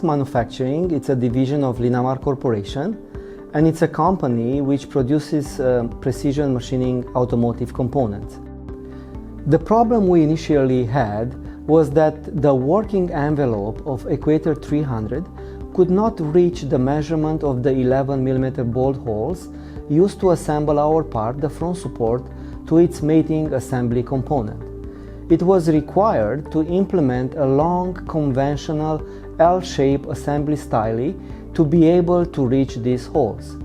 Linex Manufacturing, it's a division of Linamar Corporation, and it's a company which produces precision machining automotive components. The problem we initially had was that the working envelope of Equator 300 could not reach the measurement of the 11mm bolt holes used to assemble our part, the front support, to its mating assembly component. It was required to implement a long conventional L-shaped assembly style to be able to reach these holes.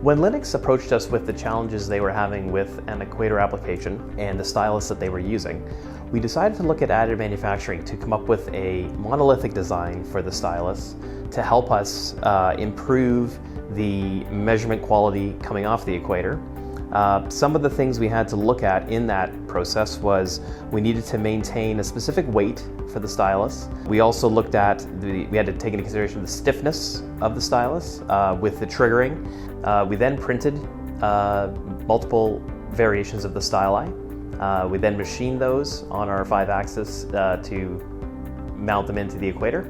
When Linex approached us with the challenges they were having with an Equator application and the stylus that they were using, we decided to look at additive manufacturing to come up with a monolithic design for the stylus to help us improve the measurement quality coming off the Equator. Some of the things we had to look at in that process was we needed to maintain a specific weight for the stylus. We also looked at we had to take into consideration the stiffness of the stylus with the triggering. We then printed multiple variations of the styli. We then machined those on our 5-axis to mount them into the Equator.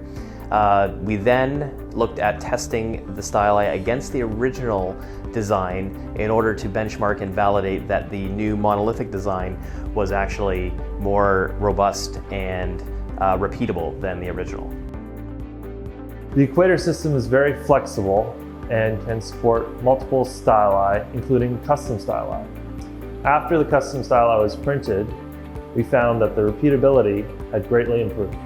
We then looked at testing the styli against the original design in order to benchmark and validate that the new monolithic design was actually more robust and repeatable than the original. The Equator system is very flexible and can support multiple styli, including custom styli. After the custom styli was printed, we found that the repeatability had greatly improved.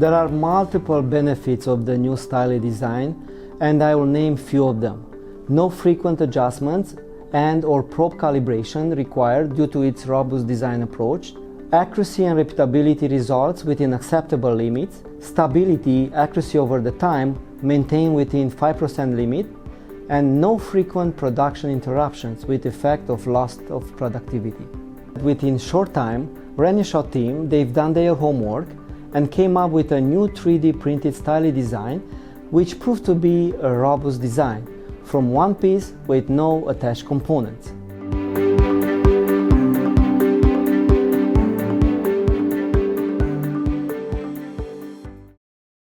There are multiple benefits of the new style design, and I will name few of them. No frequent adjustments and/or probe calibration required due to its robust design approach. Accuracy and repeatability results within acceptable limits. Stability, accuracy over the time maintained within 5% limit, and no frequent production interruptions with effect of loss of productivity. Within short time, Renishaw team, they've done their homework and came up with a new 3D printed style design, which proved to be a robust design from one piece with no attached components.